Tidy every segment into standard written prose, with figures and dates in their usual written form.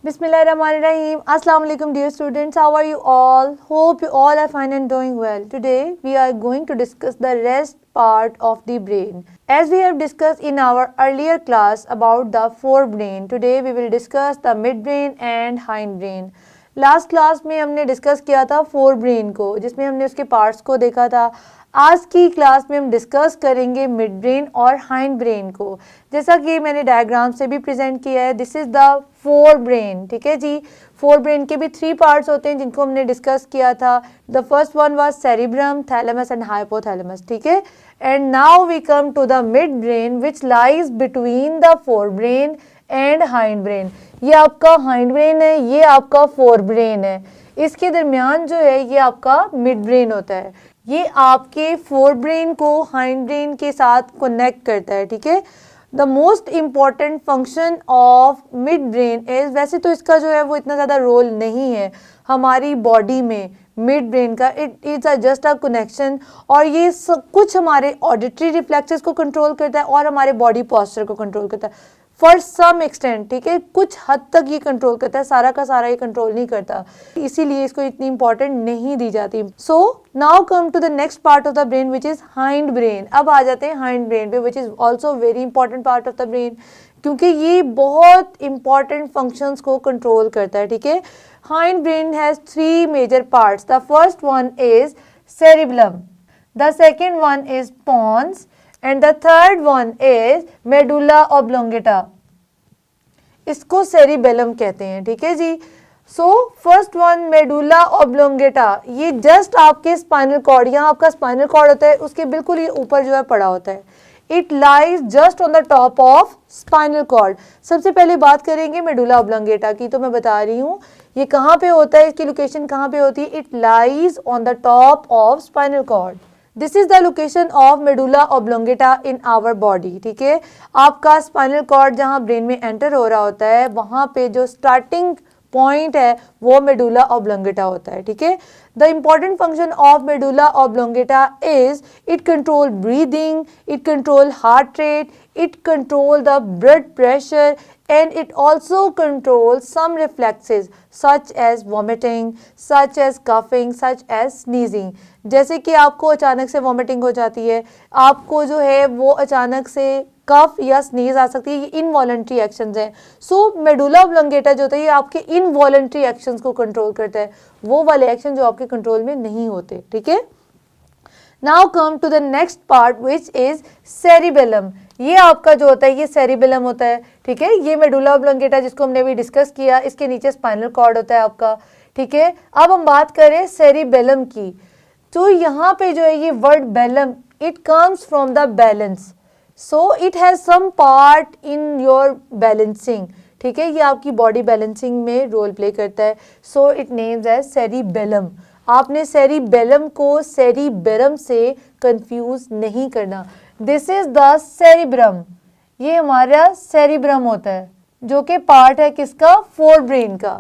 Bismillahirrahmanirrahim. Assalamu alaikum dear students. How are you all? Hope you all are fine and doing well. Today we are going to discuss the rest part of the brain. As we have discussed in our earlier class about the forebrain, today we will discuss the midbrain and hindbrain. Last class में हमने discuss किया था fore brain को, जिसमें हमने उसके parts को देखा था. आज की क्लास में हम डिस्कस करेंगे मिड ब्रेन और हाइंड ब्रेन को, जैसा कि मैंने डायग्राम से भी प्रेजेंट किया है. This is the fore brain. ठीक है जी. फोर ब्रेन के भी 3 पार्ट्स होते हैं जिनको हमने डिस्कस किया था. The first one was cerebrum, thalamus and hypothalamus. ठीक है. And now we come to the mid brain which lies between the fore brain and hind brain. ये आपका हाइंड ब्रेन है, ये आपका फोर ब्रेन है. इसके दरमियान जो है ये आपका मिड ब्रेन होता है. ये आपके फोर ब्रेन को हाइंड ब्रेन के साथ कनेक्ट करता है. ठीक है. The most important function of mid brain is, वैसे तो इसका जो है वो इतना ज़्यादा रोल नहीं है हमारी बॉडी में मिड ब्रेन का. It is just a connection, और ये कुछ हमारे ऑडिटरी रिफ्लेक्सेस को कंट्रोल करता है और हमारे बॉडी पोस्चर को कंट्रोल करता है फॉर सम एक्सटेंट. ठीक है. कुछ हद तक ये कंट्रोल करता है, सारा का सारा ये कंट्रोल नहीं करता, इसीलिए इसको इतनी इंपॉर्टेंट नहीं दी जाती. So now come to the next part of the brain which is hind brain. अब आ जाते हैं हाइंड ब्रेन पे, which is also very important part of the brain, क्योंकि ये बहुत इंपॉर्टेंट फंक्शंस को कंट्रोल करता है. ठीक है. Hind brain has 3 major parts. The first one is cerebellum, the second one is pons, and the third one is medulla oblongata. इसको cerebellum कहते हैं. ठीक है जी. So first one medulla oblongata, ये जस्ट आपके स्पाइनल कॉर्ड, यहाँ आपका स्पाइनल कॉर्ड होता है, उसके बिल्कुल ये ऊपर जो है पड़ा होता है. It lies just on the top of spinal cord. सबसे पहले बात करेंगे मेडुला ऑब्लोंगेटा की, तो मैं बता रही हूँ ये कहाँ पे होता है, इसकी लोकेशन कहाँ पे होती है. It lies on the top of spinal cord. This is the location of medulla oblongata in our body. ठीक है. आपका स्पाइनल कॉर्ड जहाँ ब्रेन में एंटर हो रहा होता है, वहाँ पे जो स्टार्टिंग पॉइंट है वो मेडुला ऑब्लोंगेटा होता है. ठीक है. The important function of medulla oblongata is it control breathing, it control heart rate, it control the blood pressure, and it also controls some reflexes such as vomiting, such as coughing, such as sneezing. जैसे कि आपको अचानक से vomiting हो जाती है, आपको जो है वो अचानक से कफ या स्नीज आ सकती है, ये इनवॉलंटरी एक्शंस हैं. सो मेडुला ऑब्लोंगेटा जो होता है ये आपके इनवॉलंटरी एक्शंस को कंट्रोल करता है, वो वाले एक्शन जो आपके कंट्रोल में नहीं होते. ठीक है. Now come to the next part which is cerebellum. ये आपका जो होता है ये सेरिबेलम होता है. ठीक है. ये मेडुला ऑब्लोंगेटा जिसको हमने अभी डिस्कस किया, इसके नीचे स्पाइनल कॉर्ड होता है आपका. ठीक है. अब हम बात करें सेरिबेलम की, तो यहाँ पे जो है ये वर्ड बेलम, it comes from the balance. So it has some part in your balancing. ठीक है. ये आपकी बॉडी बैलेंसिंग में रोल प्ले करता है. So it names as cerebellum. आपने सेरिबेलम को सेरिबेरम से कंफ्यूज नहीं करना. This is the cerebrum. ये हमारा सेरिब्रम होता है जो कि पार्ट है किसका, फोर ब्रेन का.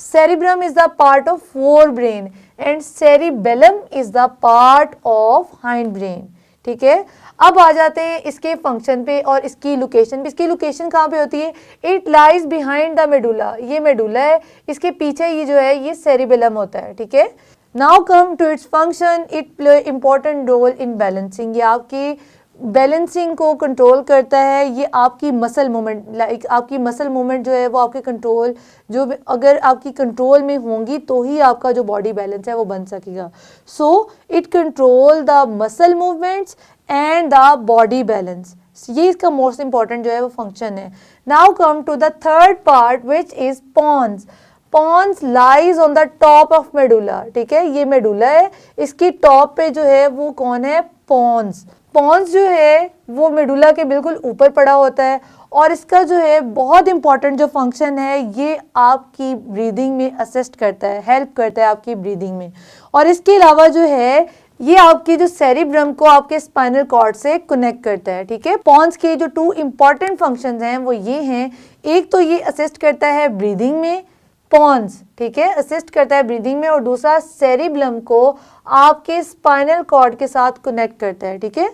Cerebrum is the part of four brain and cerebellum is the part of hind brain. ठीक है. अब आ जाते हैं इसके फंक्शन पे और इसकी लोकेशन पे. इसकी लोकेशन कहाँ पे होती है. It lies behind the medulla. ये मेडुला है, इसके पीछे ये जो है ये सेरिबेलम होता है. ठीक है. Now come to its function. It play important role in balancing. ये आपकी बैलेंसिंग को कंट्रोल करता है. ये आपकी मसल मूवमेंट, लाइक आपकी मसल मूवमेंट जो है वो आपके कंट्रोल, जो अगर आपकी कंट्रोल में होंगी तो ही आपका जो बॉडी बैलेंस है वो बन सकेगा. So it control the muscle movements and the body balance. ये इसका मोस्ट इंपॉर्टेंट जो है वो फंक्शन है. Now come to the third part which is pons. Pons lies on the top of medulla. ठीक है. ये मेडुला है, इसकी टॉप पे जो है वो कौन है, पॉन्स. पॉन्स जो है वो मेडुला के बिल्कुल ऊपर पड़ा होता है, और इसका जो है बहुत इंपॉर्टेंट जो फंक्शन है ये आपकी ब्रीदिंग में असिस्ट करता है, हेल्प करता है आपकी ब्रीदिंग में. और इसके अलावा जो है ये आपके जो सेरिब्रम को आपके स्पाइनल कॉर्ड से कनेक्ट करता है. ठीक है. पॉन्स के जो 2 इंपॉर्टेंट फंक्शंस हैं वो ये हैं. एक तो ये असिस्ट करता है ब्रीदिंग में, पॉन्स. ठीक है. असिस्ट करता है ब्रीदिंग में, और दूसरा सेरिबेलम को आपके स्पाइनल कॉर्ड के साथ कनेक्ट करता है. ठीक है.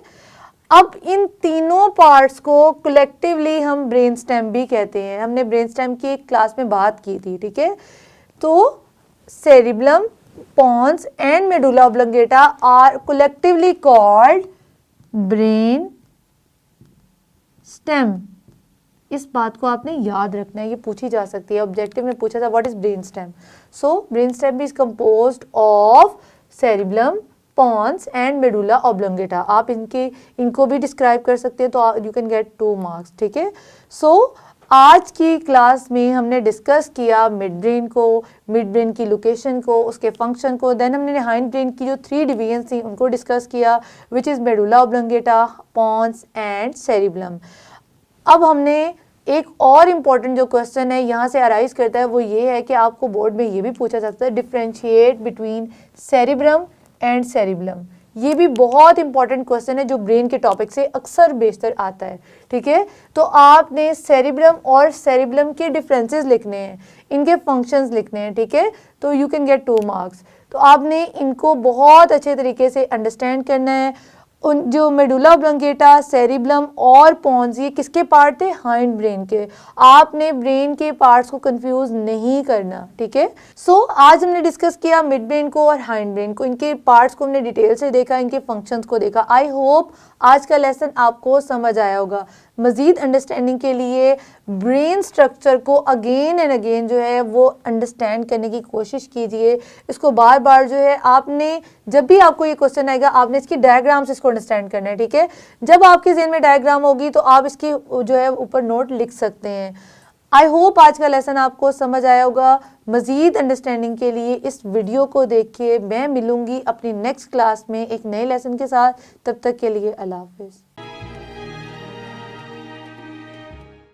अब इन तीनों पार्ट्स को कलेक्टिवली हम ब्रेन स्टेम भी कहते हैं। हमने ब्रेन स्टेम की एक क्लास में बात की थी, ठीक है। तो cerebellum, pons and medulla oblongata are collectively called brain stem। इस बात को आपने याद रखना है, ये पूछी जा सकती है, ऑब्जेक्टिव में पूछा था what is brain stem. So brain stem is composed of cerebellum, pons and medulla oblongata. आप इनको भी डिस्क्राइब कर सकते हैं, तो यू कैन गेट 2 मार्क्स, ठीक है। सो आज की क्लास में हमने डिस्कस किया मिड ब्रेन को, मिड ब्रेन की लोकेशन को, उसके फंक्शन को। देन हमने हाइंड ब्रेन की जो 3 डिवीजन थी उनको डिस्कस किया, which is medulla oblongata, pons and cerebellum. अब हमने एक और इम्पॉर्टेंट जो क्वेश्चन है यहाँ से अराइज करता है, वो ये है कि आपको बोर्ड में ये भी पूछा जाता है, differentiate between cerebrum and cerebellum. ये भी बहुत इंपॉर्टेंट क्वेश्चन है जो ब्रेन के टॉपिक से अक्सर बेशतर आता है, ठीक है। तो आपने सेरिब्रम और सेरिबलम के डिफरेंसेस लिखने हैं, इनके फंक्शंस लिखने हैं, ठीक है। तो यू कैन गेट 2 मार्क्स। तो आपने इनको बहुत अच्छे तरीके से अंडरस्टैंड करना है। उन जो मेडुला ऑब्लोंगेटा, सेरिबलम और pons, ये किसके पार्ट थे? हाइंड ब्रेन के। आपने ब्रेन के पार्ट्स को कंफ्यूज नहीं करना, ठीक है। सो आज हमने डिस्कस किया मिड ब्रेन को और हाइंड ब्रेन को, इनके पार्ट्स को हमने डिटेल से देखा, इनके फंक्शंस को देखा। आई होप आज का लेसन आपको समझ आया होगा। मज़ीद अंडरस्टैंडिंग के लिए ब्रेन स्ट्रक्चर को अगेन एंड अगेन जो है वो अंडरस्टैंड करने की कोशिश कीजिए। इसको बार बार जो है आपने, जब भी आपको ये क्वेश्चन आएगा आपने इसकी डायग्राम से इसको अंडरस्टैंड करना है, ठीक है। जब आपके ज़हन में डायग्राम होगी तो आप इसकी जो है ऊपर नोट लिख सकते हैं। आई होप आज का लेसन आपको समझ आया होगा। मज़ीद अंडरस्टैंडिंग के लिए इस वीडियो को देखिए। मैं मिलूंगी अपनी नेक्स्ट क्लास में एक नए लेसन के साथ। तब तक के लिए अल्लाह हाफिज़।